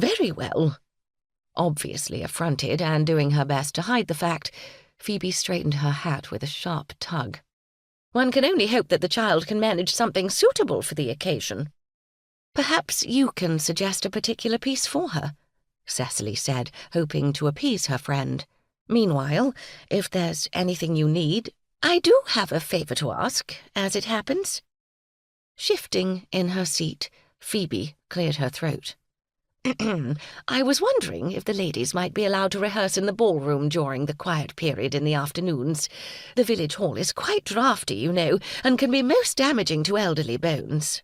"Very well." Obviously affronted and doing her best to hide the fact, Phoebe straightened her hat with a sharp tug. "One can only hope that the child can manage something suitable for the occasion." "Perhaps you can suggest a particular piece for her," Cecily said, hoping to appease her friend. "Meanwhile, if there's anything you need, I do have a favour to ask, as it happens." Shifting in her seat, Phoebe cleared her throat. "I was wondering if the ladies might be allowed to rehearse in the ballroom during the quiet period in the afternoons. The village hall is quite draughty, you know, and can be most damaging to elderly bones."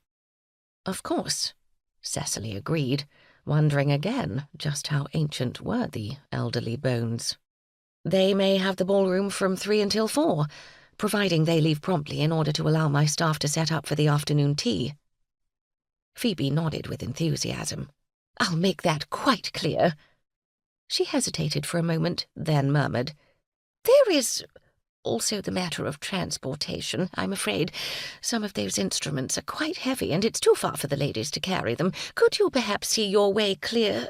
"Of course," Cecily agreed, wondering again just how ancient were the elderly bones. "They may have the ballroom from 3 until 4, providing they leave promptly in order to allow my staff to set up for the afternoon tea." Phoebe nodded with enthusiasm. "I'll make that quite clear." She hesitated for a moment, then murmured, "There is also the matter of transportation, I'm afraid. Some of those instruments are quite heavy, and it's too far for the ladies to carry them. Could you perhaps see your way clear?"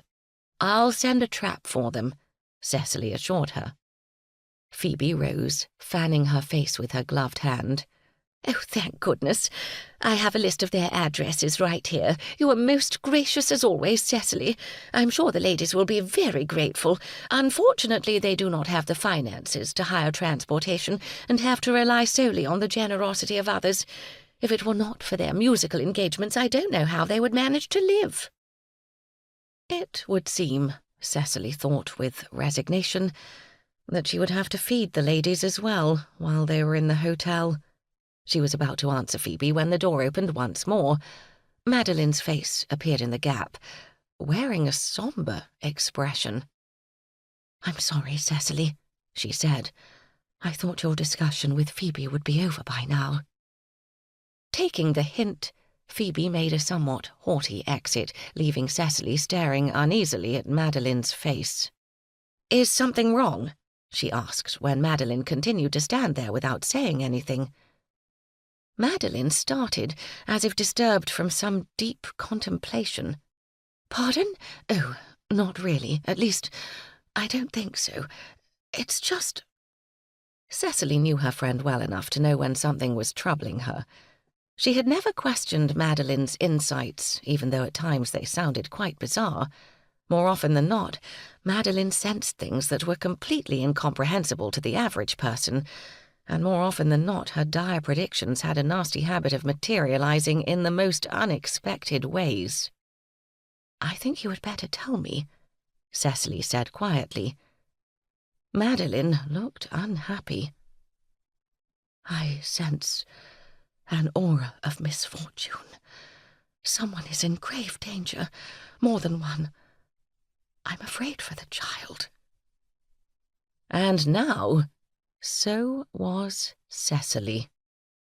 "I'll send a trap for them," Cecily assured her. Phoebe rose, fanning her face with her gloved hand. "Oh, thank goodness. I have a list of their addresses right here. You are most gracious as always, Cecily. I'm sure the ladies will be very grateful. Unfortunately, they do not have the finances to hire transportation and have to rely solely on the generosity of others. If it were not for their musical engagements, I don't know how they would manage to live." It would seem, Cecily thought with resignation, that she would have to feed the ladies as well while they were in the hotel. She was about to answer Phoebe when the door opened once more. Madeline's face appeared in the gap, wearing a sombre expression. "I'm sorry, Cecily," she said. "I thought your discussion with Phoebe would be over by now." Taking the hint, Phoebe made a somewhat haughty exit, leaving Cecily staring uneasily at Madeline's face. "Is something wrong?" she asked when Madeline continued to stand there without saying anything. Madeline started, as if disturbed from some deep contemplation. "Pardon? Oh, not really. At least, I don't think so. It's just—" Cecily knew her friend well enough to know when something was troubling her. She had never questioned Madeline's insights, even though at times they sounded quite bizarre. More often than not, Madeline sensed things that were completely incomprehensible to the average person, and more often than not her dire predictions had a nasty habit of materializing in the most unexpected ways. "I think you had better tell me," Cecily said quietly. Madeline looked unhappy. "I sense an aura of misfortune. Someone is in grave danger, more than one. I'm afraid for the child." And now, so was Cecily.